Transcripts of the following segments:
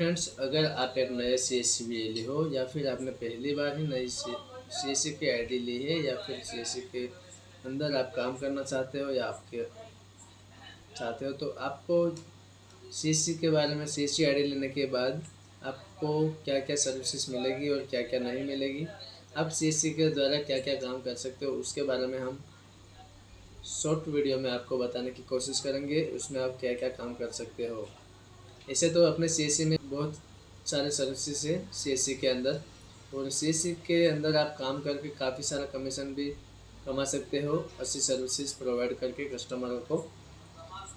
Friends, अगर आप एक नए CSC हो या फिर आपने पहली बार ही नई CSC की आईडी ली है या फिर CSC के अंदर आप काम करना चाहते हो या आपके चाहते हो, तो आपको CSC के बारे में CSC आईडी लेने के बाद आपको क्या क्या सर्विसेज मिलेगी और क्या क्या नहीं मिलेगी, आप CSC के द्वारा क्या क्या काम कर सकते हो, उसके बारे में हम शॉर्ट वीडियो में आपको बताने की कोशिश करेंगे। उसमें आप क्या क्या काम कर सकते हो। ऐसे तो अपने CSC में बहुत सारे सर्विसेज है CSC के अंदर, और CSC के अंदर आप काम करके काफ़ी सारा कमीशन भी कमा सकते हो अच्छी सर्विसेज प्रोवाइड करके कस्टमरों को।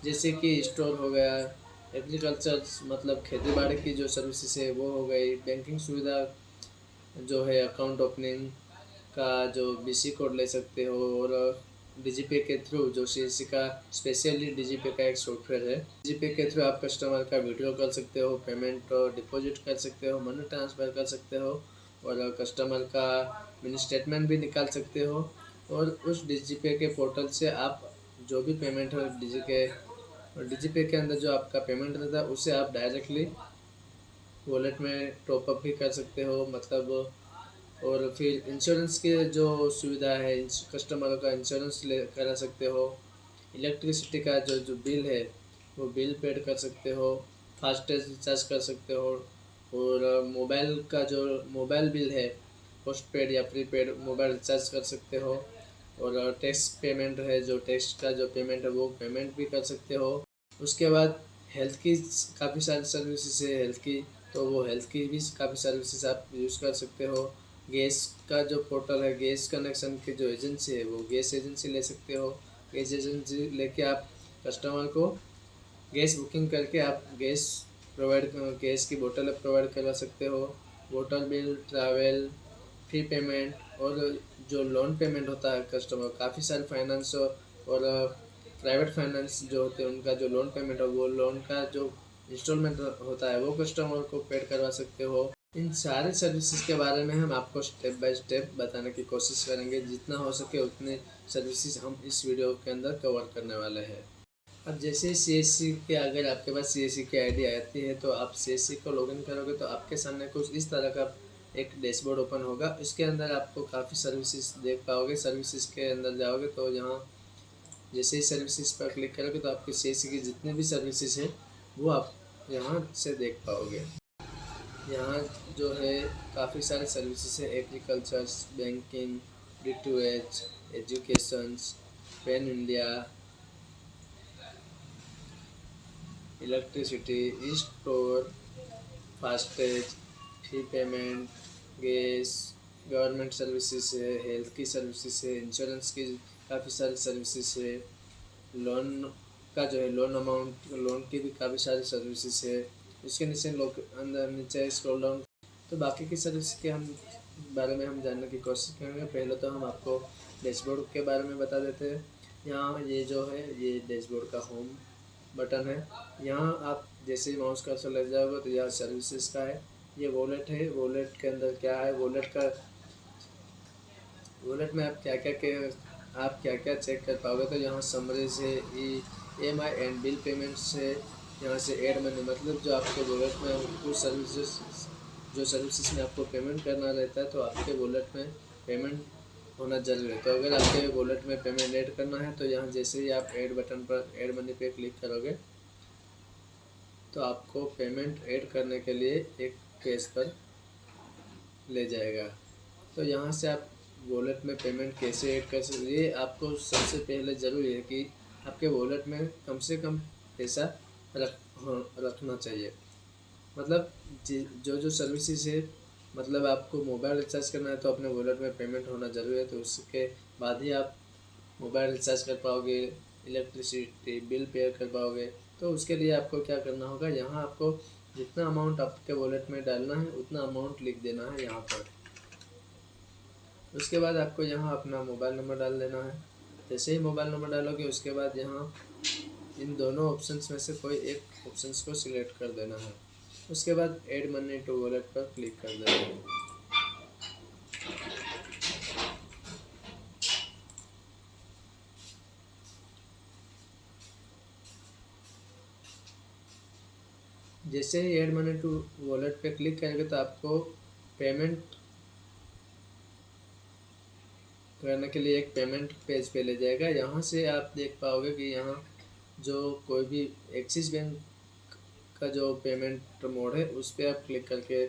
जैसे कि स्टोर हो गया, एग्रीकल्चर मतलब खेती बाड़ी की जो सर्विसेज है वो हो गई, बैंकिंग सुविधा जो है, अकाउंट ओपनिंग का जो BC कोड ले सकते हो, और DigiPay के थ्रू जो CSC का स्पेशली DigiPay का एक सॉफ्टवेयर है, DigiPay के थ्रू आप कस्टमर का वीडियो कर सकते हो, पेमेंट डिपॉजिट कर सकते हो, मनी ट्रांसफ़र कर सकते हो, और कस्टमर का मिनी स्टेटमेंट भी निकाल सकते हो। और उस DigiPay के पोर्टल से आप जो भी पेमेंट हो DigiPay के अंदर जो आपका पेमेंट रहता है उसे आप डायरेक्टली वॉलेट में टॉपअप भी कर सकते हो, मतलब। और फिर इंश्योरेंस की जो सुविधा है, कस्टमरों का इंश्योरेंस ले करा सकते हो। इलेक्ट्रिसिटी का जो जो बिल है वो बिल पेड कर सकते हो, फास्टैग रिचार्ज कर सकते हो, और मोबाइल का जो मोबाइल बिल है, पोस्ट पेड या प्रीपेड मोबाइल रिचार्ज कर सकते हो। और टैक्स पेमेंट है, जो टैक्स का जो पेमेंट है वो पेमेंट भी कर सकते हो। उसके बाद हेल्थ की काफ़ी सारी सर्विसेज है हेल्थ की, तो वो हेल्थ की भी काफ़ी सर्विसेज आप यूज़ कर सकते हो। गैस का जो पोर्टल है, गैस कनेक्शन की जो एजेंसी है वो गैस एजेंसी ले सकते हो। गैस एजेंसी लेके आप कस्टमर को गैस बुकिंग करके आप गैस की बोतल प्रोवाइड करवा सकते हो। Water bill, travel, fee payment, और जो लोन पेमेंट होता है कस्टमर, काफ़ी सारे फाइनेंस और प्राइवेट फाइनेंस जो होते हैं उनका जो लोन पेमेंट है, वो लोन का जो इंस्टॉलमेंट होता है वो कस्टमर को पेड करवा सकते हो। इन सारे सर्विसेज के बारे में हम आपको स्टेप बाय स्टेप बताने की कोशिश करेंगे, जितना हो सके उतने सर्विसेज हम इस वीडियो के अंदर कवर करने वाले हैं। अब जैसे ही CSC के अगर आपके पास CSC की आईडी आती है तो आप CSC को लॉगिन करोगे तो आपके सामने कुछ इस तरह का एक डैशबोर्ड ओपन होगा। इसके अंदर आपको काफ़ी सर्विसेज देख पाओगे। सर्विसेज के अंदर जाओगे तो यहाँ जैसे ही सर्विसेज पर क्लिक करोगे तो आपके CSC की जितने भी सर्विसेज है वो आप यहाँ से देख पाओगे। यहाँ जो है काफ़ी सारे सर्विसेज है, agriculture, banking, D2H, educations, pen India, electricity, store, FASTag, fee payment, gas, government services है, हेल्थ की सर्विसेज है, इंश्योरेंस की काफ़ी सारी सर्विसेज है, लोन का जो है लोन अमाउंट, लोन की भी काफ़ी सारी सर्विसेज है। इसके नीचे लोग अंदर नीचे स्क्रॉल डाउन तो बाकी की सर्विस के हम बारे में हम जानने की कोशिश करेंगे। पहले तो हम आपको डैशबोर्ड के बारे में बता देते हैं। यहाँ ये जो है ये डैशबोर्ड का होम बटन है। यहाँ आप जैसे ही माउस कर्सर लग जाओगे तो यहाँ सर्विसेज का है। ये वॉलेट है, वॉलेट के अंदर क्या है, वॉलेट में आप क्या क्या चेक कर पाओगे। तो यहाँ समरी से EMI एंड बिल पेमेंट से, यहाँ से ऐड मनी, मतलब जो आपके वॉलेट में कुछ सर्विसेज में आपको पेमेंट करना रहता है तो आपके वॉलेट में पेमेंट होना जरूरी है। तो अगर आपके वॉलेट में पेमेंट ऐड करना है तो यहाँ जैसे ही आप ऐड बटन पर ऐड मनी पे क्लिक करोगे तो आपको पेमेंट ऐड करने के लिए एक पेज पर ले जाएगा। तो यहाँ से आप वॉलेट में पेमेंट कैसे ऐड कर सकते, ये आपको सबसे पहले ज़रूरी है कि आपके वॉलेट में कम से कम पैसा रखना चाहिए। मतलब जो जो सर्विसेज है, मतलब आपको मोबाइल रिचार्ज करना है तो अपने वॉलेट में पेमेंट होना ज़रूरी है, तो उसके बाद ही आप मोबाइल रिचार्ज कर पाओगे, इलेक्ट्रिसिटी बिल पे कर पाओगे। तो उसके लिए आपको क्या करना होगा, यहाँ आपको जितना अमाउंट आपके वॉलेट में डालना है उतना अमाउंट लिख देना है यहाँ पर। उसके बाद आपको यहाँ अपना मोबाइल नंबर डाल देना है। जैसे ही मोबाइल नंबर डालोगे उसके बाद यहाँ इन दोनों ऑप्शंस में से कोई एक ऑप्शंस को सिलेक्ट कर देना है। उसके बाद ऐड मनी टू वॉलेट पर क्लिक कर देना है। जैसे ही ऐड मनी टू वॉलेट पे क्लिक करेंगे तो आपको पेमेंट करने के लिए एक पेमेंट पेज पे ले जाएगा। यहाँ से आप देख पाओगे कि यहाँ जो कोई भी एक्सिस बैंक का जो पेमेंट मोड है उस पर आप क्लिक करके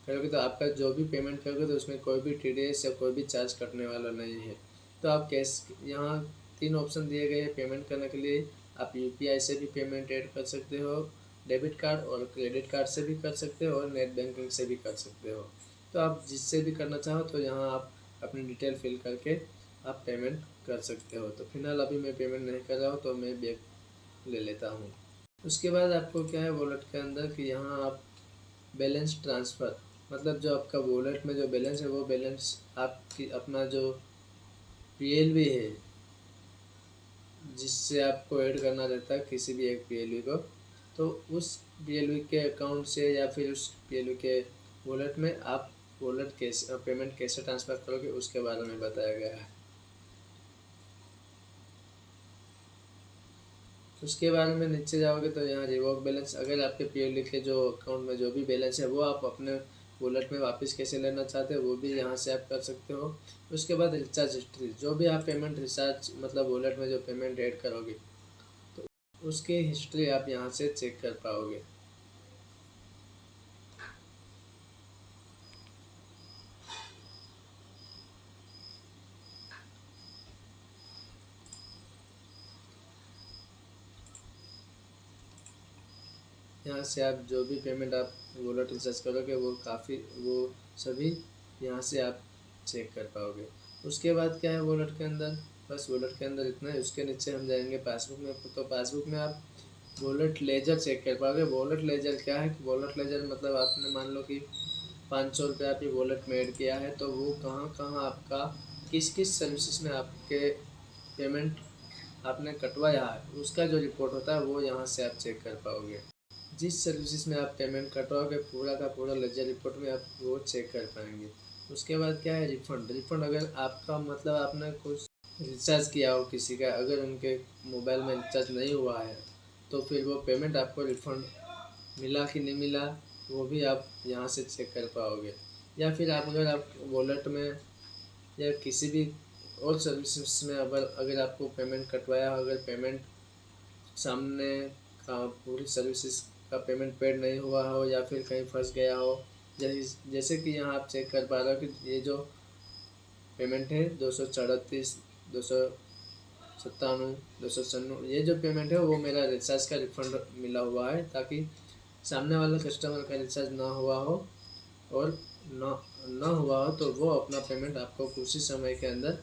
करोगे तो आपका जो भी पेमेंट करोगे तो उसमें कोई भी TDS या कोई भी चार्ज कटने वाला नहीं है। तो आप कैश यहाँ 3 ऑप्शन दिए गए हैं पेमेंट करने के लिए। आप UPI से भी पेमेंट ऐड कर सकते हो, डेबिट कार्ड और क्रेडिट कार्ड से भी कर सकते हो और नेट बैंकिंग से भी कर सकते हो। तो आप जिससे भी करना चाहो तो यहाँ आप अपनी डिटेल फिल करके आप पेमेंट कर सकते हो। तो फिलहाल अभी मैं पेमेंट नहीं कर रहा हूँ तो मैं बैक ले लेता हूँ। उसके बाद आपको क्या है वॉलेट के अंदर कि यहाँ आप बैलेंस ट्रांसफ़र मतलब जो आपका वॉलेट में जो बैलेंस है वो बैलेंस आपकी अपना जो PLV है जिससे आपको ऐड करना रहता है किसी भी एक PLV को, तो उस PLV के अकाउंट से या फिर उस PLV के वॉलेट में आप वॉलेट कैसे पेमेंट कैसे ट्रांसफ़र करोगे उसके बारे में बताया गया है। उसके बारे में नीचे जाओगे तो यहाँ रिवॉक बैलेंस, अगर आपके PLV के जो अकाउंट में जो भी बैलेंस है वो आप अपने वॉलेट में वापस कैसे लेना चाहते हो वो भी यहाँ से आप कर सकते हो। उसके बाद रिचार्ज हिस्ट्री, जो भी आप पेमेंट रिचार्ज मतलब वॉलेट में जो पेमेंट ऐड करोगे तो उसकी हिस्ट्री आप यहाँ से चेक कर पाओगे। यहाँ से आप जो भी पेमेंट आप वॉलेट रिचार्ज करोगे वो सभी यहाँ से आप चेक कर पाओगे। उसके बाद क्या है वॉलेट के अंदर, बस वॉलेट के अंदर इतना है। उसके नीचे हम जाएंगे पासबुक में, तो पासबुक में आप वॉलेट लेजर चेक कर पाओगे। वॉलेट लेजर क्या है कि वॉलेट लेजर मतलब आपने मान लो कि 500 रुपये आपकी वॉलेट में ऐड किया है तो वो कहाँ कहाँ आपका किस किस सर्विसेज में आपके पेमेंट आपने कटवाया है उसका जो रिपोर्ट होता है वो यहाँ से आप चेक कर पाओगे। जिस सर्विसेज में आप पेमेंट कटवाओगे पूरा का पूरा लेजर रिपोर्ट में आप वो चेक कर पाएंगे। उसके बाद क्या है रिफ़ंड। रिफ़ंड अगर आपका मतलब आपने कुछ रिचार्ज किया हो किसी का, अगर उनके मोबाइल में रिचार्ज नहीं हुआ है तो फिर वो पेमेंट आपको रिफ़ंड मिला कि नहीं मिला वो भी आप यहाँ से चेक कर पाओगे। या फिर आप अगर आप वॉलेट में या किसी भी और सर्विसेज में अगर आपको पेमेंट कटवाया हो, अगर पेमेंट सामने का पूरी सर्विसेज का पेमेंट पेड नहीं हुआ हो या फिर कहीं फंस गया हो, जैसे कि यहाँ आप चेक कर पा रहे हो कि ये जो पेमेंट है 234, 297, 296 ये जो पेमेंट है वो मेरा रिचार्ज का रिफ़ंड मिला हुआ है, ताकि सामने वाला कस्टमर का रिचार्ज ना हुआ हो और ना हुआ हो तो वो अपना पेमेंट आपको कुछ ही समय के अंदर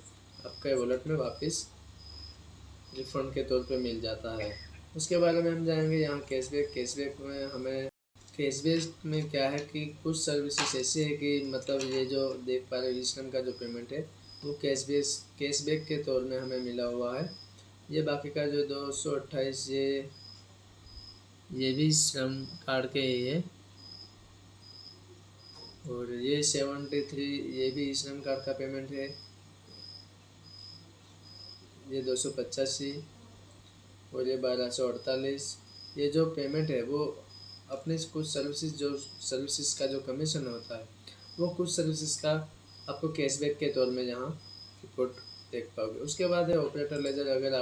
आपके वॉलेट में वापस रिफ़ंड के तौर पे मिल जाता है। उसके बारे में हम जानेंगे यहाँ कैशबैक। कैशबैक में हमें कैशबैक में क्या है कि कुछ सर्विसेज ऐसी है कि मतलब ये जो देख पा रहे हो श्रम का जो पेमेंट है वो कैशबैक के तौर में हमें मिला हुआ है। ये बाकी का जो 228 ये भी श्रम कार्ड के ही है और ये 73 ये भी श्रम कार्ड का पेमेंट है। ये 285 और ये 1248 ये जो पेमेंट है वो अपने कुछ सर्विसेज का जो कमीशन होता है वो कुछ सर्विसेज का आपको कैशबैक के तौर में यहाँ रिपोर्ट देख पाओगे। उसके बाद है ऑपरेटर लेजर। अगर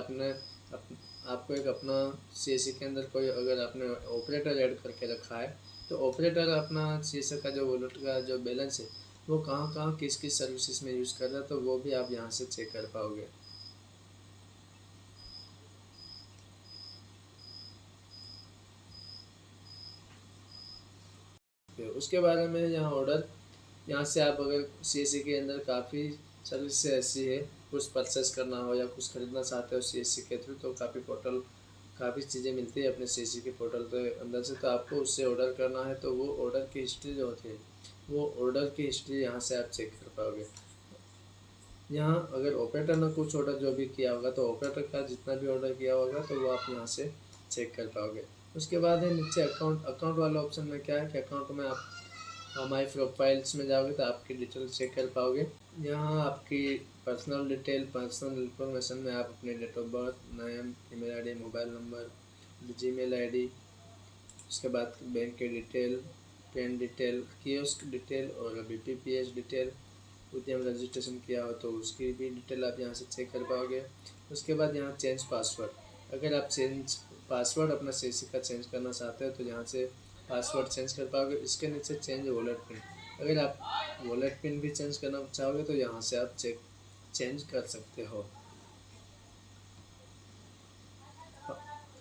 आपको एक अपना CSC के अंदर कोई अगर आपने ऑपरेटर ऐड करके रखा है तो ऑपरेटर अपना CSC का जो वॉलेट का जो बैलेंस है वो कहाँ कहाँ किस किस सर्विसेज में यूज़ कर रहा है तो वो भी आप यहाँ से चेक कर पाओगे। उसके बारे में यहाँ ऑर्डर, यहाँ से आप अगर CSC के अंदर काफ़ी सर्विस ऐसी है कुछ परचेस करना हो या कुछ खरीदना चाहते हो CSC के थ्रू तो काफ़ी चीज़ें मिलती है अपने CSC के पोर्टल के अंदर से। तो आपको उससे ऑर्डर करना है तो वो ऑर्डर की हिस्ट्री जो होती है वो ऑर्डर की हिस्ट्री यहाँ से आप चेक कर पाओगे। यहाँ अगर ऑपरेटर ने कुछ ऑर्डर जो भी किया होगा तो ऑपरेटर का जितना भी ऑर्डर किया होगा तो वो आप यहाँ से चेक कर पाओगे। उसके बाद है नीचे अकाउंट वाला ऑप्शन में क्या है कि अकाउंट में आप माई प्रोफाइल्स में जाओगे तो आपकी डिटेल चेक कर पाओगे। यहाँ आपकी पर्सनल इन्फॉर्मेशन में आप अपने date of birth, name, email ID, mobile number, Gmail ID, उसके बाद बैंक के detail, PAN detail, kiosk detail और BPPS डिटेल, उद्यम रजिस्ट्रेशन किया हो तो उसकी भी डिटेल आप यहाँ से चेक कर पाओगे। उसके बाद यहाँ चेंज पासवर्ड, अगर आप चेंज पासवर्ड अपना CSC का चेंज करना चाहते हो तो यहाँ से पासवर्ड चेंज कर पाओगे। इसके नीचे चेंज वॉलेट पिन, अगर आप वॉलेट पिन भी चेंज करना चाहोगे तो यहाँ से आप चेंज कर सकते हो।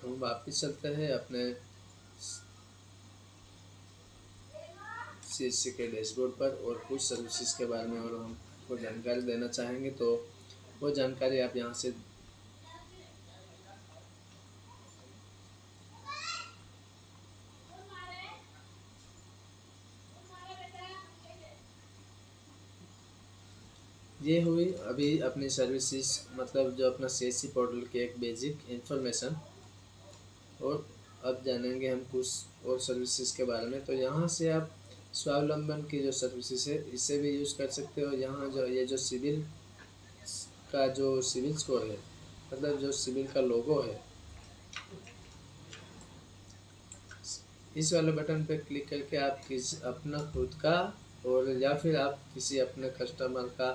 हम वापस चलते हैं अपने CSC के डैशबोर्ड पर और कुछ सर्विसेज के बारे में और हम आपको जानकारी देना चाहेंगे तो वो जानकारी आप यहाँ से ये हुई अभी अपनी सर्विसेज, मतलब जो अपना CSC पोर्टल की एक बेसिक इन्फॉर्मेशन। और अब जानेंगे हम कुछ और सर्विसेज के बारे में। तो यहाँ से आप स्वावलंबन की जो सर्विसेज है इसे भी यूज़ कर सकते हो। यहाँ जो ये जो सिविल का जो सिविल स्कोर है, मतलब जो सिविल का लोगो है, इस वाले बटन पे क्लिक करके आप अपना खुद का और या फिर आप किसी अपने कस्टमर का,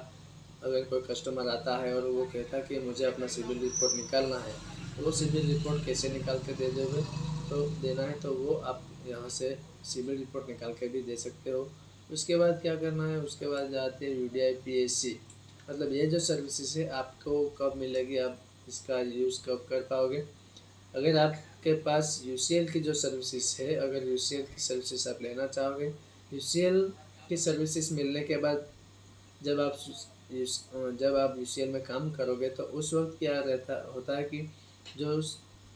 अगर कोई कस्टमर आता है और वो कहता है कि मुझे अपना सिविल रिपोर्ट निकालना है, वो सिविल रिपोर्ट कैसे निकाल के दे दोगे तो देना है तो वो आप यहाँ से सिविल रिपोर्ट निकाल के भी दे सकते हो। उसके बाद क्या करना है, उसके बाद जाते हैं UDI PSC, मतलब ये जो सर्विसेज है आपको कब मिलेगी, आप इसका यूज़ कब कर पाओगे। अगर आपके पास UCL की जो सर्विसेज है, अगर UCL की सर्विसेज आप लेना चाहोगे, UCL की सर्विसेज मिलने के बाद जब आप UCL में काम करोगे तो उस वक्त क्या रहता होता है कि जो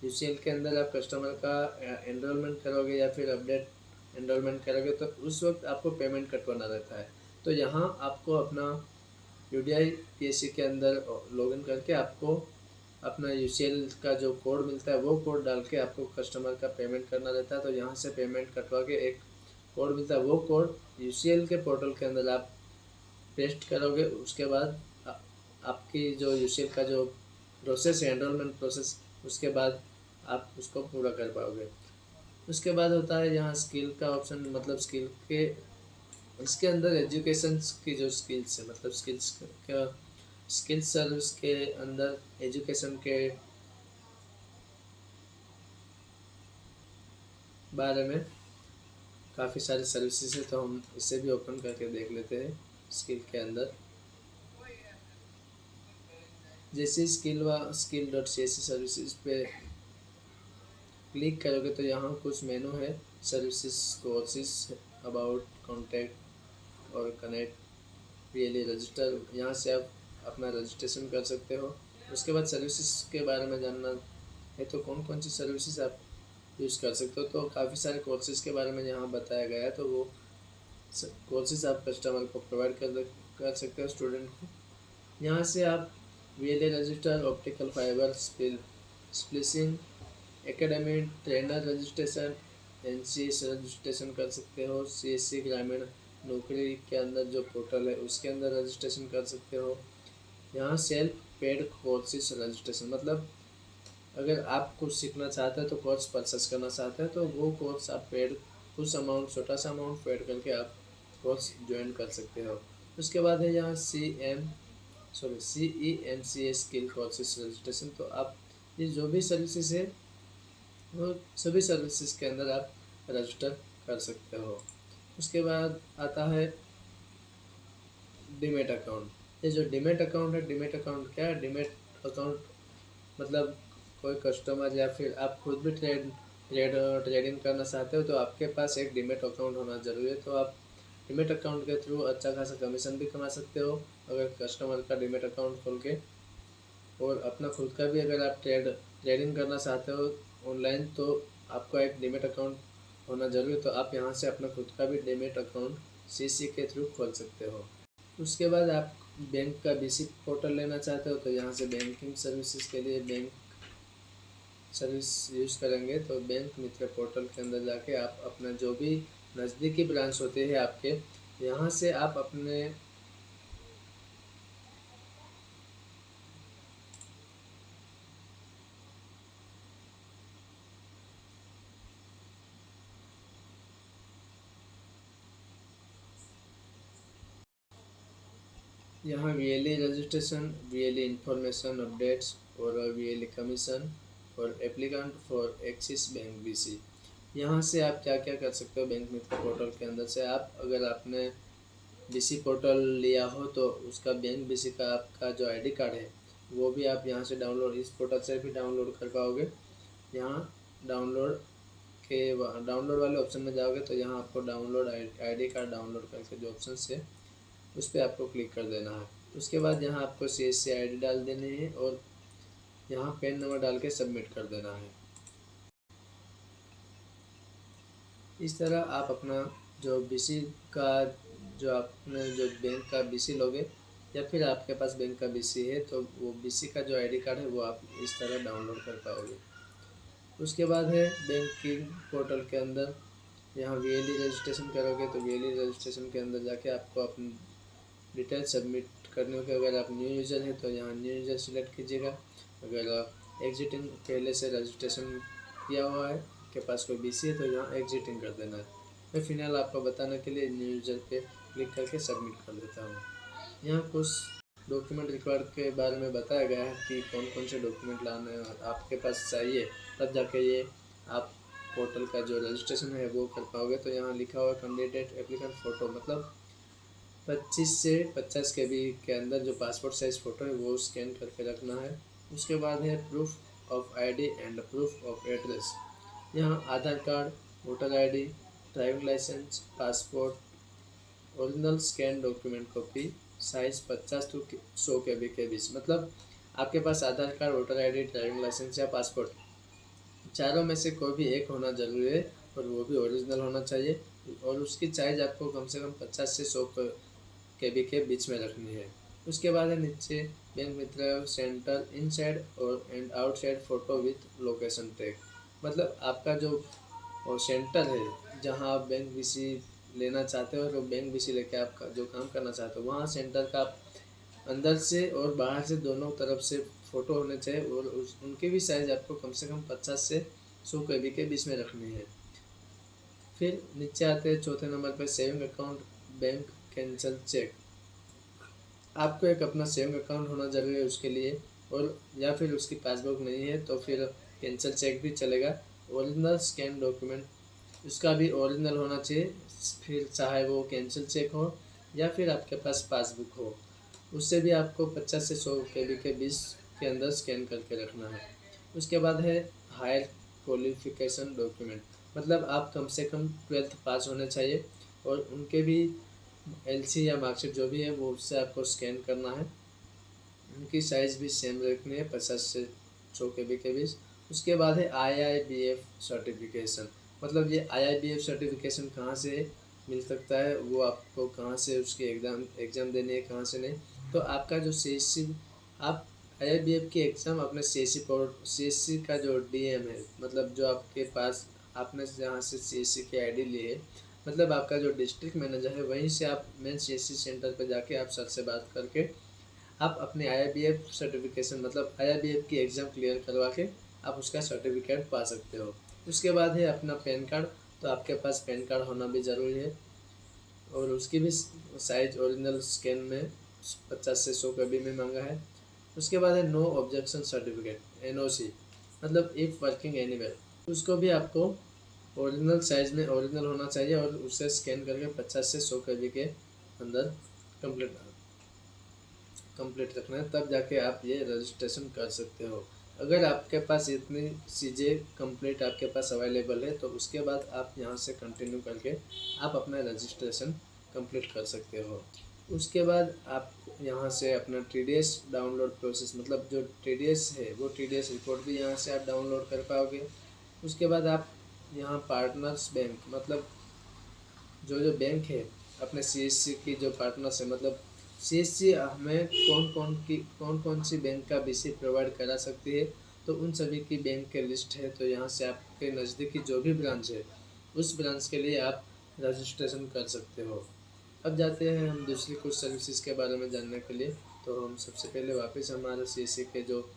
UCL के अंदर आप कस्टमर का एनरोलमेंट करोगे या फिर अपडेट एनरोलमेंट करोगे तो उस वक्त आपको पेमेंट कटवाना रहता है। तो यहाँ आपको अपना UDI PSC के अंदर लॉगिन करके आपको अपना UCL का जो कोड मिलता है वो कोड डाल के आपको कस्टमर का पेमेंट करना रहता है। तो यहाँ से पेमेंट कटवा के एक कोड मिलता है, वो कोड UCL के पोर्टल के अंदर आप पेस्ट करोगे। उसके बाद आपकी जो UCL का जो प्रोसेस है, एनरोलमेंट प्रोसेस, उसके बाद आप उसको पूरा कर पाओगे। उसके बाद होता है यहाँ स्किल का ऑप्शन, मतलब स्किल के इसके अंदर एजुकेशन की जो स्किल्स है, मतलब स्किल सर्विस के अंदर एजुकेशन के बारे में काफ़ी सारे सर्विसेज है, तो हम इसे भी ओपन करके देख लेते हैं। स्किल के अंदर जैसे skill.csc सर्विसेज पे क्लिक करोगे तो यहाँ कुछ मेनू है, सर्विसेज, कोर्सेज, अबाउट, कॉन्टैक्ट और कनेक्ट, रियली रजिस्टर, यहाँ से आप अपना रजिस्ट्रेशन कर सकते हो। उसके बाद सर्विसेज के बारे में जानना है तो कौन कौन सी सर्विसेज आप यूज़ कर सकते हो, तो काफ़ी सारे कोर्सेज़ के बारे में यहाँ बताया गया है। तो वो कोर्सेज़ आप कस्टमर को प्रोवाइड कर सकते हो, स्टूडेंट को। यहाँ से आप VLA register, optical fibre splicing, academy trainer registration, NCS registration कर सकते हो। CSC ग्रामीण नौकरी के अंदर जो पोर्टल है उसके अंदर रजिस्ट्रेशन कर सकते हो। यहाँ सेल्फ पेड कोर्सेज रजिस्ट्रेशन, मतलब अगर आप कुछ सीखना चाहते हैं तो कोर्स परचेस करना चाहते हैं तो वो कोर्स आप पेड, कुछ अमाउंट, छोटा सा अमाउंट पेड करके आप कोर्स ज्वाइन कर सकते हो। उसके बाद है यहाँ CEMCA स्किल कोर्सेज रजिस्ट्रेशन। तो आप ये जो भी सर्विसेज है वो सभी सर्विसेज के अंदर आप रजिस्टर कर सकते हो। उसके बाद आता है डीमेट अकाउंट। ये जो डीमेट अकाउंट है, डीमेट अकाउंट क्या है, डीमेट अकाउंट मतलब कोई कस्टमर या फिर आप खुद भी ट्रेडिंग करना चाहते हो तो आपके पास एक डीमेट अकाउंट होना ज़रूरी है। तो आप डीमेट अकाउंट के थ्रू अच्छा खासा कमीशन भी कमा सकते हो अगर कस्टमर का डीमेट अकाउंट खोल के। और अपना खुद का भी अगर आप ट्रेडिंग करना चाहते हो ऑनलाइन तो आपको एक डीमेट अकाउंट होना ज़रूरी है। तो आप यहाँ से अपना खुद का भी डीमेट अकाउंट CSC के थ्रू खोल सकते हो। उसके बाद आप बैंक का बेसिक पोर्टल लेना चाहते हो तो यहाँ से बैंकिंग सर्विसेज के लिए बैंक सर्विस यूज़ करेंगे तो बैंक मित्र पोर्टल के अंदर जाके आप अपना जो भी नज़दीकी ब्रांच होते हैं आपके, यहाँ से आप अपने यहाँ VLE registration, VLE information updates और वीएलई कमीशन और applicant for axis bank BC. यहाँ से आप क्या क्या कर सकते हो बैंक मित्र पोर्टल के अंदर से। आप अगर आपने बीसी पोर्टल लिया हो तो उसका बैंक बीसी का आपका जो आईडी कार्ड है वो भी आप यहाँ से डाउनलोड, इस पोर्टल से भी डाउनलोड कर पाओगे। यहाँ डाउनलोड वाले ऑप्शन में जाओगे तो यहाँ आपको डाउनलोड आईडी कार्ड डाउनलोड करके जो ऑप्शन है उस पर आपको क्लिक कर देना है। उसके बाद यहाँ आपको CSC आईडी डाल देनी है और यहाँ पैन नंबर डाल के सबमिट कर देना है। इस तरह आप अपना जो बीसी का जो आपने जो बैंक का बीसी लोगे या फिर आपके पास बैंक का बीसी है तो वो बीसी का जो आईडी कार्ड है वो आप इस तरह डाउनलोड कर पाओगे। उसके बाद है बैंकिंग पोर्टल के अंदर यहाँ वीएलई रजिस्ट्रेशन करोगे तो वीएलई रजिस्ट्रेशन के अंदर जाके आपको अपनी डिटेल सबमिट करने होगी। अगर आप न्यू यूज़र हैं तो यहाँ न्यू यूज़र सिलेक्ट कीजिएगा। अगर एग्जिटिंग पहले से रजिस्ट्रेशन किया हुआ है, आपके पास कोई बीसी है तो यहाँ एग्जिटिंग कर देना है। मैं फ़िलहाल आपको बताने के लिए न्यू यूज़र पे क्लिक करके सबमिट कर देता हूँ। यहाँ कुछ डॉक्यूमेंट रिक्वायर्ड के बारे में बताया गया है कि कौन कौन से डॉक्यूमेंट लाने आपके पास चाहिए, तब जाके ये आप पोर्टल का जो रजिस्ट्रेशन है वो कर पाओगे। तो यहाँ लिखा हुआ कैंडिडेट एप्लीकेंट फ़ोटो, मतलब 25 से 50 KB के अंदर जो पासपोर्ट साइज़ फ़ोटो है वो स्कैन करके रखना है। उसके बाद है proof of ID and proof of address. यहाँ Aadhaar card, voter ID, driving licence, passport, original scan document copy, size 50 to 100 KB के बीच। मतलब आपके पास Aadhaar card, voter ID, driving licence या पासपोर्ट, चारों में से कोई भी एक होना ज़रूरी है और वो भी ओरिजिनल होना चाहिए। और उसकी साइज़ आपको कम से कम 50 से 100 KB के बीच में रखनी है। उसके बाद है नीचे बैंक मित्र सेंटर इनसाइड और and outside photo with location tag. मतलब आपका जो सेंटर है जहाँ आप बैंक बीसी लेना चाहते हो तो बैंक बीसी लेके आप जो काम करना चाहते हो वहाँ सेंटर का अंदर से और बाहर से दोनों तरफ से फ़ोटो होने चाहिए और उनकी भी साइज़ आपको कम से कम 50 से 100 KB के बीच में रखनी है। फिर नीचे आते हैं चौथे नंबर पर saving account bank cancel cheque. आपको एक अपना सेविंग अकाउंट होना ज़रूरी है उसके लिए, और या फिर उसकी पासबुक नहीं है तो फिर कैंसल चेक भी चलेगा। ओरिजिनल स्कैन डॉक्यूमेंट उसका भी ओरिजिनल होना चाहिए, फिर चाहे वो कैंसिल चेक हो या फिर आपके पास पासबुक हो, उससे भी आपको 50 से 100 KB के बीच के अंदर स्कैन करके रखना है। उसके बाद है हायर क्वालिफिकेशन डॉक्यूमेंट, मतलब आप कम से कम 12th पास होने चाहिए और उनके भी LC या मार्कशीट जो भी है वो उससे आपको स्कैन करना है। उनकी साइज़ भी सेम रखनी है 50 से 100 KB के बीच। उसके बाद है IIBF सर्टिफिकेशन, मतलब ये IIBF सर्टिफिकेशन कहाँ से मिल सकता है, वो आपको कहाँ से उसकी एग्ज़ाम देनी है, कहाँ से नहीं। तो आपका जो CSC, आप IIBF की एग्ज़ाम अपने CSC का जो DM है, मतलब जो आपके पास आपने जहाँ से CSC की ID ली है, मतलब आपका जो डिस्ट्रिक्ट मैनेजर है वहीं से आप मेन CSC सेंटर पर जाके आप सर से बात करके आप अपने IIBF सर्टिफिकेशन, मतलब IIBF की एग्ज़ाम क्लियर करवा के आप उसका सर्टिफिकेट पा सकते हो। उसके बाद है अपना पैन कार्ड, तो आपके पास पैन कार्ड होना भी ज़रूरी है और उसकी भी साइज ओरिजिनल स्कैन में 50 से 100 KB में मांगा है। उसके बाद है नो ऑब्जेक्शन सर्टिफिकेट NOC, मतलब इफ़ वर्किंग एनीवेयर, उसको भी आपको ओरिजिनल साइज़ में ओरिजिनल होना चाहिए और उसे स्कैन करके 50 से 100 KB के अंदर कंप्लीट रखना है, तब जाके आप ये रजिस्ट्रेशन कर सकते हो। अगर आपके पास इतनी चीज़ें कंप्लीट आपके पास अवेलेबल है तो उसके बाद आप यहाँ से कंटिन्यू करके आप अपना रजिस्ट्रेशन कंप्लीट कर सकते हो। उसके बाद आप यहाँ से अपना TDS डाउनलोड प्रोसेस, मतलब जो TDS है वो TDS रिपोर्ट भी यहाँ से आप डाउनलोड कर पाओगे। उसके बाद आप यहाँ पार्टनर्स बैंक, मतलब जो बैंक है अपने CSC की जो पार्टनर्स है, मतलब CSC हमें कौन कौन सी बैंक का BC प्रोवाइड करा सकती है, तो उन सभी की बैंक के लिस्ट है। तो यहाँ से आपके नज़दीकी जो भी ब्रांच है उस ब्रांच के लिए आप रजिस्ट्रेशन कर सकते हो। अब जाते हैं हम दूसरी कुछ सर्विसेज के बारे में जानने के लिए। तो हम सबसे पहले वापस हमारे CSC के जो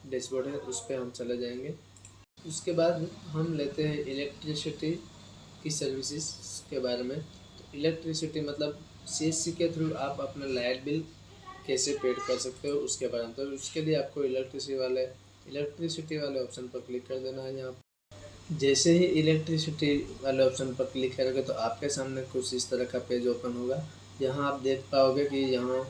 डैशबोर्ड है उस पर हम चले जाएंगे। उसके बाद हम लेते हैं इलेक्ट्रिसिटी की सर्विसेज के बारे में। तो इलेक्ट्रिसिटी मतलब सीएससी के थ्रू आप अपना लाइट बिल कैसे पेड कर सकते हो उसके बारे में। तो उसके लिए आपको इलेक्ट्रिसिटी वाले ऑप्शन पर क्लिक कर देना है। यहाँ जैसे ही इलेक्ट्रिसिटी वाले ऑप्शन पर क्लिक करोगे तो आपके सामने कुछ इस तरह का पेज ओपन होगा। यहाँ आप देख पाओगे कि यहाँ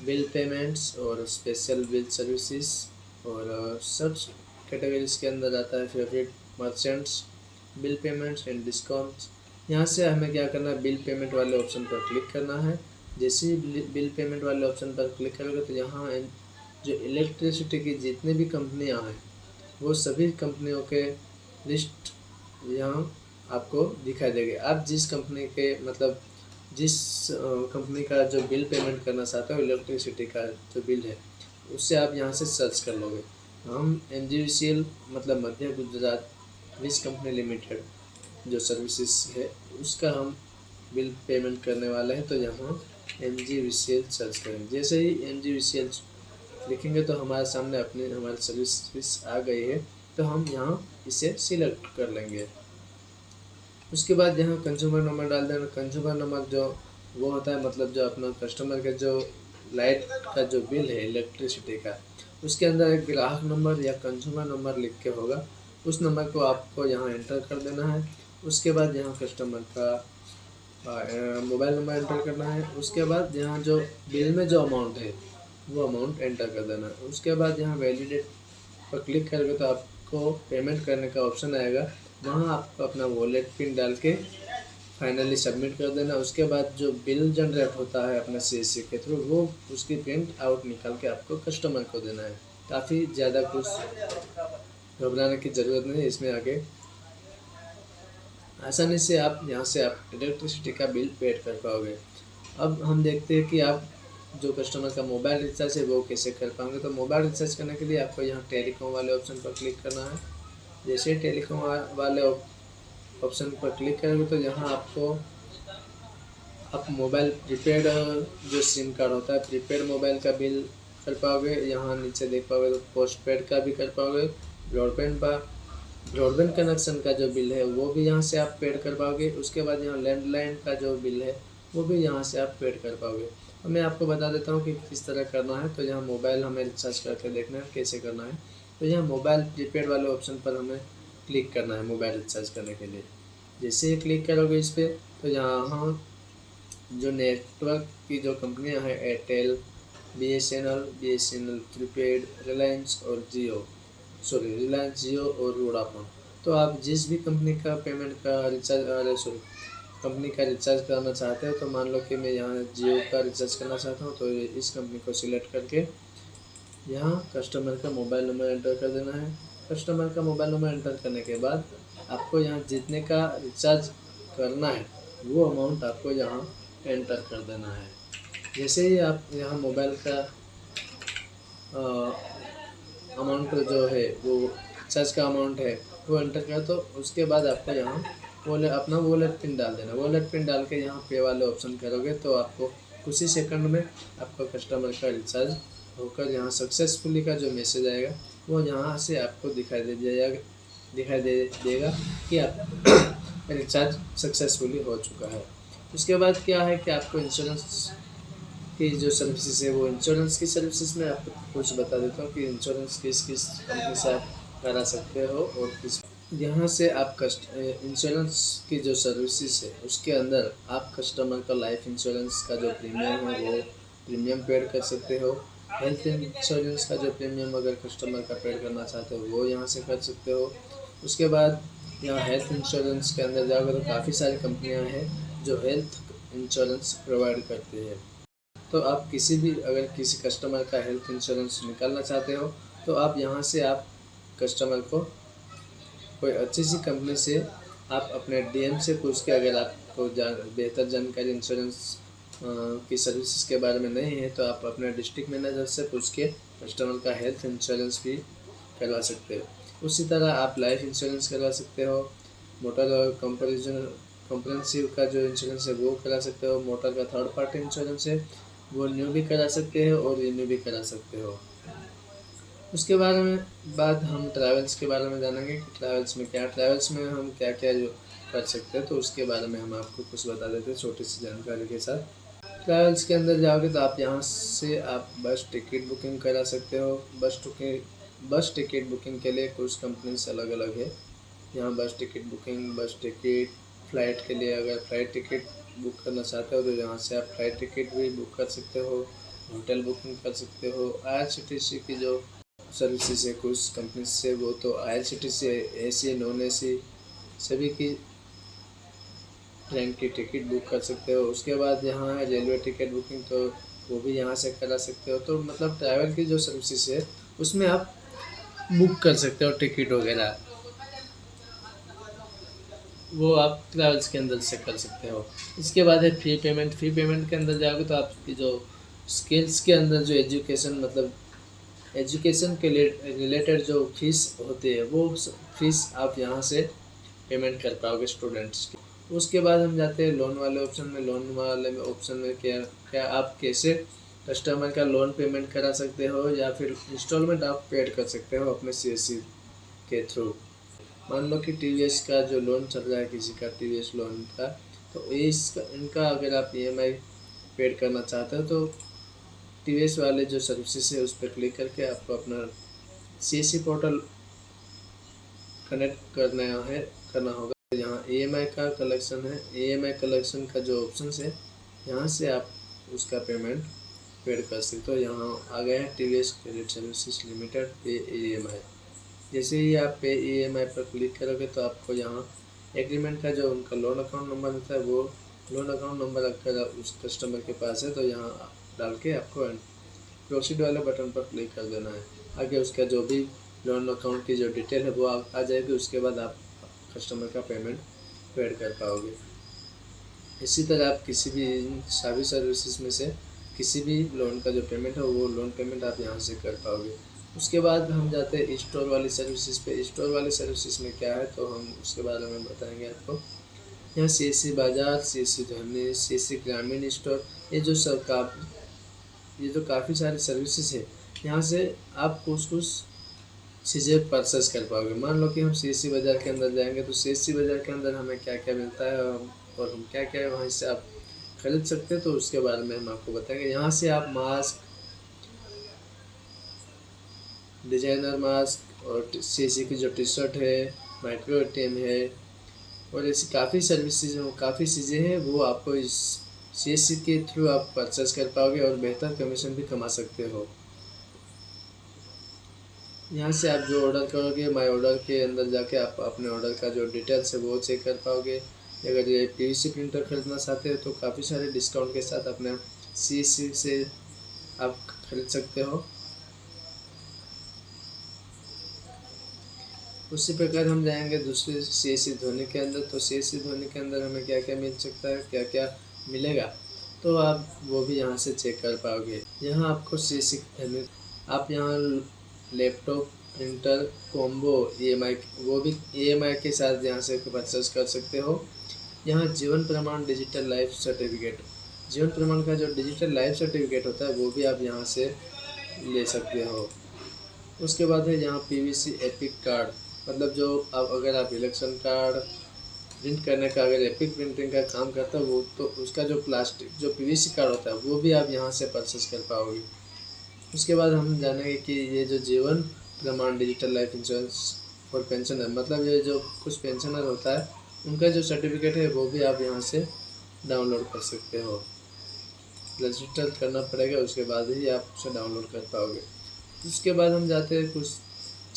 बिल पेमेंट्स और स्पेशल बिल सर्विसेज और सर्च कैटेगरीज के अंदर आता है favourite merchants, bill payments and discounts. यहाँ से हमें क्या करना है, बिल पेमेंट वाले ऑप्शन पर क्लिक करना है। जैसे ही बिल पेमेंट वाले ऑप्शन पर क्लिक करोगे तो यहाँ जो इलेक्ट्रिसिटी की जितनी भी कंपनियाँ हैं वो सभी कंपनियों के लिस्ट यहाँ आपको दिखाई देगी। आप जिस कंपनी के मतलब जिस कंपनी का जो बिल पेमेंट करना चाहते हो, इलेक्ट्रिसिटी का जो बिल है उससे आप यहाँ से सर्च कर लोगे। हम MGVCL मतलब मध्य गुजरात वीज कंपनी लिमिटेड जो सर्विसेज है उसका हम बिल पेमेंट करने वाले हैं। तो यहाँ MGVCL सर्च करेंगे। जैसे ही MGVCL लिखेंगे तो हमारे सामने हमारी सर्विस आ गई है। तो हम यहाँ इसे सिलेक्ट कर लेंगे। उसके बाद यहाँ कंज्यूमर नंबर डाल देना। कंज्यूमर नंबर जो वो होता है मतलब जो अपना कस्टमर का जो लाइट का जो बिल है इलेक्ट्रिसिटी का, उसके अंदर एक ग्राहक नंबर या कंज्यूमर नंबर लिख के होगा। उस नंबर को आपको यहाँ एंटर कर देना है। उसके बाद यहाँ कस्टमर का मोबाइल नंबर एंटर करना है। उसके बाद यहाँ जो बिल में जो अमाउंट है वो अमाउंट एंटर कर देना है। उसके बाद यहाँ वैलिडेट पर क्लिक करोगे तो आपको पेमेंट करने का ऑप्शन आएगा। वहाँ आपको अपना वॉलेट पिन डाल के फाइनली सबमिट कर देना। उसके बाद जो बिल जनरेट होता है अपने CSC के थ्रू वो उसकी प्रिंट आउट निकाल के आपको कस्टमर को देना है। काफ़ी ज़्यादा कुछ घबराने की ज़रूरत नहीं है इसमें। आगे आसानी से आप यहाँ से आप इलेक्ट्रिसिटी का बिल पेड कर पाओगे। अब हम देखते हैं कि आप जो कस्टमर का मोबाइल रिचार्ज है वो कैसे कर पाएंगे। तो मोबाइल रिचार्ज करने के लिए आपको यहाँ टेलीकॉम वाले ऑप्शन पर क्लिक करना है। जैसे टेलीकॉम वाले ऑप्शन पर क्लिक करोगे तो यहाँ आप मोबाइल प्रीपेड जो सिम कार्ड होता है प्रीपेड मोबाइल का बिल कर पाओगे। यहाँ नीचे देख पाओगे तो पोस्ट पेड का भी कर पाओगे। ब्रॉडबैंड कनेक्शन का जो बिल है वो भी यहाँ से आप पेड कर पाओगे। उसके बाद यहाँ लैंडलाइन का जो बिल है वो भी यहाँ से आप पेड कर पाओगे। तो मैं आपको बता देता हूँ कि किस तरह करना है। तो यहाँ मोबाइल हमें रिचार्ज करके देखना है कैसे करना है। तो यहाँ मोबाइल प्रीपेड वाले ऑप्शन पर हमें क्लिक करना है मोबाइल रिचार्ज करने के लिए। जैसे ही क्लिक करोगे इस पर तो यहाँ जो नेटवर्क की जो कंपनियाँ हैं एयरटेल, BSNL प्रीपेड, रिलायंस जियो और वोडाफोन। तो आप जिस भी कंपनी का कंपनी का रिचार्ज कराना चाहते हो तो मान लो कि मैं यहाँ जियो का रिचार्ज करना चाहता हूँ तो इस कंपनी को सिलेक्ट करके यहाँ कस्टमर का मोबाइल नंबर एंटर कर देना है। कस्टमर का मोबाइल नंबर एंटर करने के बाद आपको यहाँ जितने का रिचार्ज करना है वो अमाउंट आपको यहाँ एंटर कर देना है। जैसे ही आप यहाँ मोबाइल का अमाउंट जो है वो रिचार्ज का अमाउंट है वो एंटर कर तो उसके बाद आपको यहाँ अपना वॉलेट पिन डाल देना। वॉलेट पिन डाल के यहाँ पे वाले ऑप्शन करोगे तो आपको कुछ ही सेकंड में आपको कस्टमर का रिचार्ज होकर यहाँ सक्सेसफुली का जो मैसेज आएगा वो यहाँ से आपको दिखाई दे देगा कि आप रिचार्ज सक्सेसफुली हो चुका है। उसके बाद क्या है कि आपको इंश्योरेंस की जो सर्विसेज है वो इंश्योरेंस की सर्विसेज में आपको कुछ बता देता हूँ कि इंश्योरेंस किस कंपनी से आप करा सकते हो और किस यहाँ से आप इंश्योरेंस की जो सर्विसेज है उसके अंदर आप कस्टमर का लाइफ इंश्योरेंस का जो प्रीमियम है वो प्रीमियम पेड कर सकते हो। हेल्थ इंश्योरेंस का जो प्रीमियम अगर कस्टमर का पेड करना चाहते हो वो यहाँ से कर सकते हो। उसके बाद यहाँ हेल्थ इंश्योरेंस के अंदर जाओगे तो काफ़ी सारी कंपनियाँ हैं जो हेल्थ इंश्योरेंस प्रोवाइड करती है। तो आप अगर किसी कस्टमर का हेल्थ इंश्योरेंस निकालना चाहते हो तो आप यहाँ से आप कस्टमर को कोई अच्छी सी कंपनी से आप अपने DM से पूछ के, अगर आपको बेहतर जानकारी इंश्योरेंस की सर्विसेज के बारे में नहीं है तो आप अपने डिस्ट्रिक्ट मैनेजर से पूछ के कस्टमर का हेल्थ इंश्योरेंस भी करवा सकते हो। उसी तरह आप लाइफ इंश्योरेंस करवा सकते हो। मोटर कंप्रेहेंसिव का जो इंश्योरेंस है वो करा सकते हो। मोटर का थर्ड पार्टी इंश्योरेंस है वो न्यू भी करा सकते हो और रिन्यू भी करा सकते हो। उसके बाद हम ट्रैवल्स के बारे में जानेंगे कि ट्रैवल्स में हम क्या क्या जो कर सकते हैं, तो उसके बारे में हम आपको कुछ बता देते हैं छोटी सी जानकारी के साथ। ट्रैवल्स के अंदर जाओगे तो आप यहाँ से आप बस टिकट बुकिंग करा सकते हो। बस टिकट बुकिंग के लिए कुछ कंपनीज अलग अलग है। यहाँ बस टिकट बुकिंग, बस टिकट, फ़्लाइट के लिए अगर फ़्लाइट टिकट बुक करना चाहते हो तो यहाँ से आप फ़्लाइट टिकट भी बुक कर सकते हो, होटल बुकिंग कर सकते हो। IRCTC की जो सर्विसेज है कुछ कंपनी से, वो तो IRCTC AC नॉन AC सभी की ट्रेन की टिकट बुक कर सकते हो। उसके बाद यहाँ है रेलवे टिकट बुकिंग, तो वो भी यहाँ से करा सकते हो। तो मतलब ट्रैवल की जो सर्विसेज है उसमें आप बुक कर सकते हो टिकट वगैरह, वो आप ट्रैवल्स के अंदर से कर सकते हो। इसके बाद है फ़ी पेमेंट। फ़ी पेमेंट के अंदर जाओगे तो आपकी जो स्किल्स के अंदर जो एजुकेशन, मतलब एजुकेशन के रिलेटेड जो फीस होती है वो फीस आप यहाँ से पेमेंट कर पाओगे स्टूडेंट्स की। उसके बाद हम जाते हैं लोन वाले ऑप्शन में। लोन वाले में ऑप्शन में क्या आप कैसे कस्टमर का लोन पेमेंट करा सकते हो या फिर इंस्टॉलमेंट आप पेड कर सकते हो अपने CSC के थ्रू। मान लो कि TVS का जो लोन चल रहा है किसी का, TVS लोन का, तो इनका अगर आप EMI पेड करना चाहते हो तो TVS वाले जो सर्विसेज है उस पर क्लिक करके आपको अपना CSC पोर्टल कनेक्ट करना होगा। यहाँ EMI का कलेक्शन है, EMI कलेक्शन का जो ऑप्शन है यहाँ से आप उसका पेमेंट पेड कर सकते हो। यहाँ आ गया है TVS क्रेडिट सर्विसेज लिमिटेड पे EMI। जैसे ही आप पे EMI पर क्लिक करोगे तो आपको यहाँ एग्रीमेंट का जो उनका लोन अकाउंट नंबर होता है वो लोन अकाउंट नंबर अगर उस कस्टमर के पास है तो यहाँ डाल के आपको प्रोसीड वाले बटन पर क्लिक कर देना है। आगे उसका जो भी लोन अकाउंट की जो डिटेल है वो आ जाएगी। उसके बाद आप कस्टमर का पेमेंट पेड कर पाओगे। इसी तरह आप किसी भी इन सभी सर्विसेज में से किसी भी लोन का जो पेमेंट है वो लोन पेमेंट आप यहाँ से कर पाओगे। उसके बाद हम जाते हैं स्टोर वाली सर्विसेज पे। स्टोर वाली सर्विसेज में क्या है तो हम उसके बारे में बताएंगे आपको। यहाँ CSC बाज़ार, CSC ध्वनि, CSC ग्रामीण स्टोर, ये जो काफ़ी सारी सर्विसेज है यहाँ से आप कुछ चीज़ें परचेस कर पाओगे। मान लो कि हम CSC बाज़ार के अंदर जाएंगे तो CSC बाज़ार के अंदर हमें क्या क्या मिलता है और हम क्या क्या वहाँ से आप खरीद सकते हैं, तो उसके बारे में हम आपको बताएंगे। यहाँ से आप मास्क, डिजाइनर मास्क और CSC की जो T-शर्ट है, माइक्रो ATM है और ऐसी काफ़ी सर्विसेज हैं, काफ़ी चीज़ें हैं, वो आपको इस CSC के थ्रू आप परचेस कर पाओगे और बेहतर कमीशन भी कमा सकते हो। यहाँ से आप जो ऑर्डर करोगे माई ऑर्डर के अंदर जाके आप अपने ऑर्डर का जो डिटेल्स है वो चेक कर पाओगे। अगर ये PVC प्रिंटर खरीदना चाहते हो तो काफ़ी सारे डिस्काउंट के साथ अपने CSC से आप खरीद सकते हो। उसी प्रकार हम जाएंगे दूसरे CSC ध्वनि के अंदर। तो CSC ध्वनि के अंदर हमें क्या क्या मिल सकता है, क्या क्या मिलेगा, तो आप वो भी यहाँ से चेक कर पाओगे। यहाँ आपको CSC ध्वनि आप यहाँ लैपटॉप, प्रिंटर कॉम्बो EMI, वो भी EMI के साथ यहाँ से परचेस कर सकते हो। यहाँ जीवन प्रमाण डिजिटल लाइफ सर्टिफिकेट, जीवन प्रमाण का जो डिजिटल लाइफ सर्टिफिकेट होता है वो भी आप यहाँ से ले सकते हो। उसके बाद है यहाँ PVC एपिक कार्ड, मतलब जो अगर आप इलेक्शन कार्ड प्रिंट करने का अगर एपिक प्रिंटिंग का काम करता है वो, तो उसका जो प्लास्टिक जो PVC कार्ड होता है वो भी आप यहाँ से परचेस कर पाओगे। उसके बाद हम जानेंगे कि ये जो जीवन प्रमाण digital life insurance for pensioner, मतलब ये जो कुछ पेंशनर होता है उनका जो सर्टिफिकेट है वो भी आप यहाँ से डाउनलोड कर सकते हो। रजिस्टर करना पड़ेगा, उसके बाद ही आप उसे डाउनलोड कर पाओगे। उसके बाद हम जाते हैं कुछ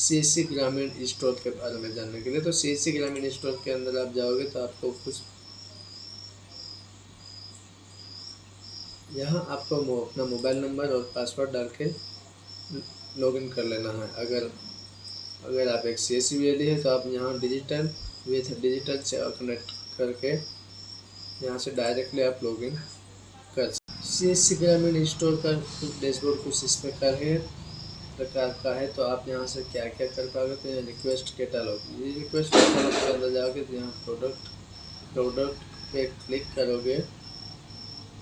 CSC ग्रामीण स्टोर के बारे में जानने के लिए। तो CSC ग्रामीण स्टोर के अंदर आप जाओगे तो आपको कुछ यहाँ आपको अपना मोबाइल नंबर और पासवर्ड डाल के लॉगिन कर लेना है। अगर आप एक CSC वाली है तो आप यहाँ डिजिटल से कनेक्ट करके यहाँ से डायरेक्टली आप लॉगिन कर सकते। CSC ग्रामीण स्टोर का डैशबोर्ड कुछ इस प्रकार का है। तो आप यहाँ से क्या क्या कर पाओगे, तो यहाँ रिक्वेस्ट कैटलॉग, ये रिक्वेस्ट कैटलॉग के अंदर जाओगे तो यहाँ प्रोडक्ट पे क्लिक करोगे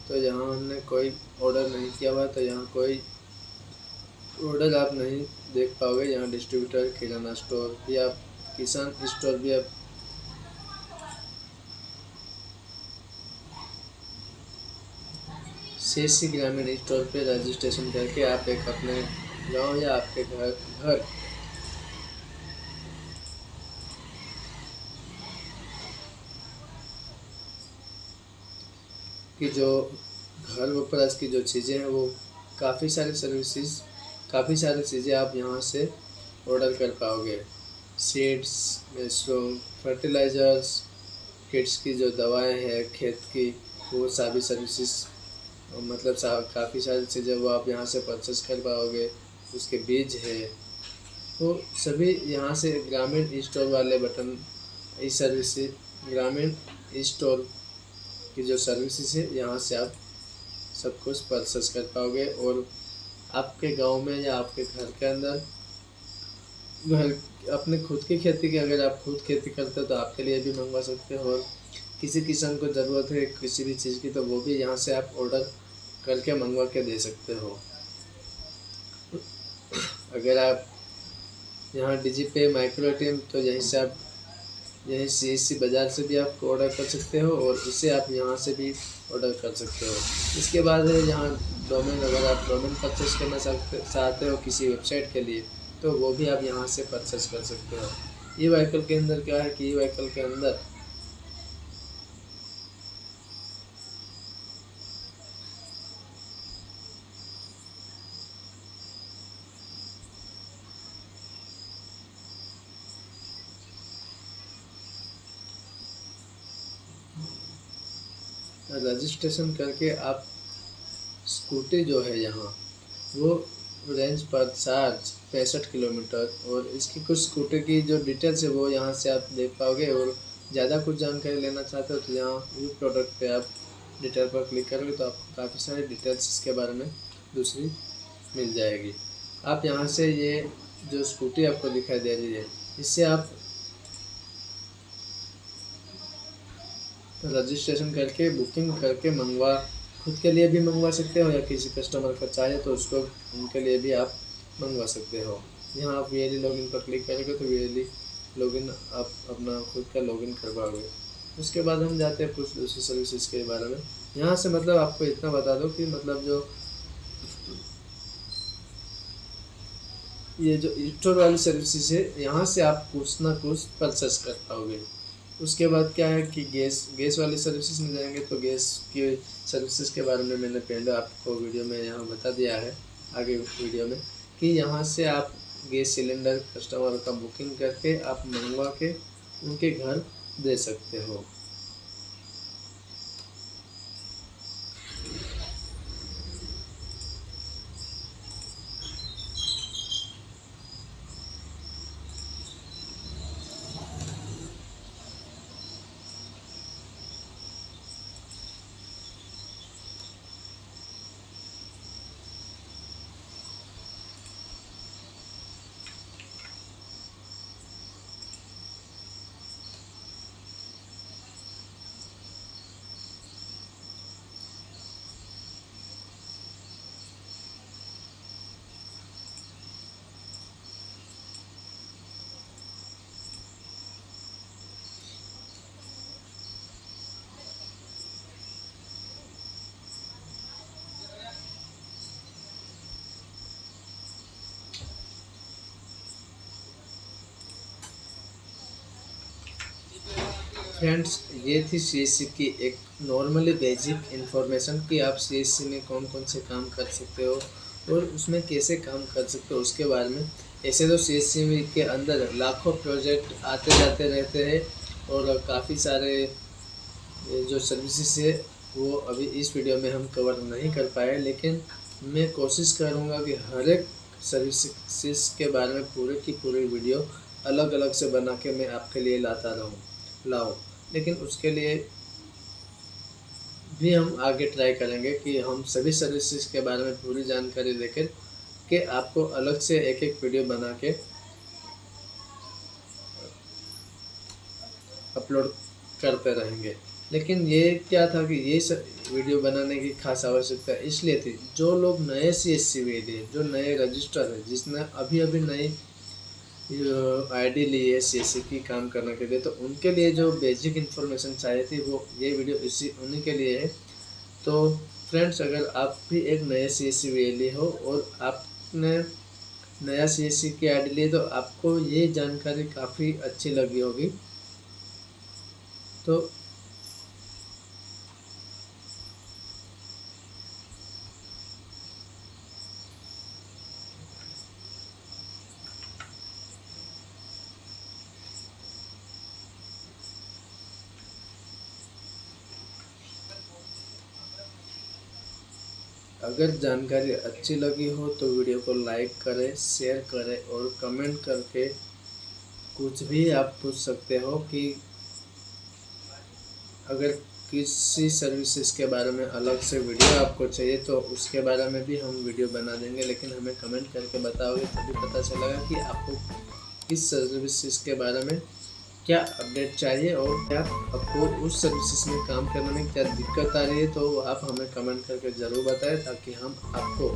तो यहाँ हमने कोई ऑर्डर नहीं किया हुआ तो यहाँ कोई ऑर्डर आप नहीं देख पाओगे। यहाँ डिस्ट्रीब्यूटर, किराना स्टोर भी आप, किसान स्टोर भी आप CSC ग्रामीण स्टोर पे रजिस्ट्रेशन करके आप एक अपने गांव या आपके घर की जो घर वपराश की जो चीज़ें हैं वो काफ़ी सारी चीज़ें आप यहाँ से ऑर्डर कर पाओगे। सीड्स, मशरूम, फर्टिलाइज़र्स, किड्स की जो दवाएं हैं खेत की, वो सभी सर्विसेज मतलब काफ़ी सारी चीज़ें वो आप यहाँ से परचेस कर पाओगे। उसके बीज है वो सभी यहाँ से ग्रामीण स्टोर वाले बटन ई सर्विस ग्रामीण स्टोर की जो सर्विसेज है यहाँ से आप सब कुछ परचेस कर पाओगे। और आपके गांव में या आपके घर के अंदर घर अपने खुद की खेती की अगर आप खुद खेती करते हो तो आपके लिए भी मंगवा सकते हो। और किसी किसान को ज़रूरत है किसी भी चीज़ की तो वो भी यहाँ से आप ऑर्डर करके मंगवा के दे सकते हो। अगर आप यहाँ डिजिपे माइक्रो ATM तो यहीं CSC बाज़ार से भी आप ऑर्डर कर सकते हो और इसे आप यहाँ से भी ऑर्डर कर सकते हो। इसके बाद है यहाँ डोमेन, अगर आप डोमेन परचेस करना चाहते हो किसी वेबसाइट के लिए तो वो भी आप यहाँ से परचेस कर सकते हो। ई व्हीकल के अंदर क्या है कि ई व्हीकल के अंदर रजिस्ट्रेशन करके आप स्कूटी जो है यहाँ वो रेंज पर चार्ज 65 किलोमीटर और इसकी कुछ स्कूटर की जो डिटेल्स है वो यहाँ से आप देख पाओगे। और ज़्यादा कुछ जानकारी लेना चाहते हो तो यहाँ व्यू प्रोडक्ट पे आप डिटेल पर क्लिक करोगे तो आपको काफ़ी सारी डिटेल्स इसके बारे में दूसरी मिल जाएगी। आप यहाँ से ये जो स्कूटी आपको दिखाई दे रही है इससे आप रजिस्ट्रेशन करके बुकिंग करके खुद के लिए भी मंगवा सकते हो या किसी कस्टमर का चाहे तो उसको उनके लिए भी आप मंगवा सकते हो। यहाँ आप वीएलई लॉगिन पर क्लिक करोगे तो वीएलई लॉगिन आप अपना खुद का लॉगिन करवाओगे। उसके बाद हम जाते हैं कुछ दूसरी सर्विसेज के बारे में। यहाँ से मतलब आपको इतना बता दो कि मतलब जो ये जो स्टोर वाली सर्विसेज है यहाँ से आप कुछ ना कुछ परचेस कर पाओगे। उसके बाद क्या है कि गैस वाली सर्विसेज में जाएंगे तो गैस की सर्विसेज के बारे में मैंने पहले आपको वीडियो में यहाँ बता दिया है आगे वीडियो में कि यहाँ से आप गैस सिलेंडर कस्टमर का बुकिंग करके आप मंगवा के उनके घर दे सकते हो। फ्रेंड्स ये थी CSC की एक नॉर्मली बेसिक इन्फॉर्मेशन कि आप CSC में कौन कौन से काम कर सकते हो और उसमें कैसे काम कर सकते हो उसके बारे में। ऐसे तो CSC के अंदर लाखों प्रोजेक्ट आते जाते रहते हैं और काफ़ी सारे जो सर्विसेज है वो अभी इस वीडियो में हम कवर नहीं कर पाए, लेकिन मैं कोशिश करूँगा कि हर एक सर्विसेज के बारे में पूरे की पूरी वीडियो अलग अलग से बना के मैं आपके लिए लाऊं। लेकिन उसके लिए भी हम आगे ट्राई करेंगे कि हम सभी सर्विसेज के बारे में पूरी जानकारी देकर के आपको अलग से एक एक वीडियो बना के अपलोड करते रहेंगे। लेकिन ये क्या था कि ये वीडियो बनाने की खास आवश्यकता इसलिए थी जो लोग नए CSC है, जो नए रजिस्टर है, जिसने अभी अभी नई ID ली है CSC की काम करने के लिए, तो उनके लिए जो बेसिक इन्फॉर्मेशन चाहिए थी वो ये वीडियो उन्हीं के लिए है तो फ्रेंड्स, अगर आप भी एक नए CSV लिए हो और आपने नया CSV की आईडी ली तो आपको ये जानकारी काफ़ी अच्छी लगी होगी। तो अगर जानकारी अच्छी लगी हो तो वीडियो को लाइक करें, शेयर करें और कमेंट करके कुछ भी आप पूछ सकते हो कि अगर किसी सर्विसेज के बारे में अलग से वीडियो आपको चाहिए तो उसके बारे में भी हम वीडियो बना देंगे, लेकिन हमें कमेंट करके बताओगे तभी पता चलेगा कि आपको किस सर्विसेज के बारे में क्या अपडेट चाहिए और क्या आपको उस सर्विसेज में काम करने में क्या दिक्कत आ रही है। तो आप हमें कमेंट करके ज़रूर बताएं ताकि हम आपको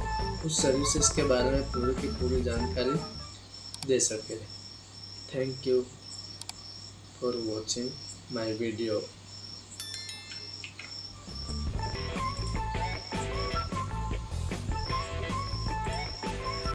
उस सर्विसेज के बारे में पूरी की पूरी जानकारी दे सकें। Thank you for watching my video.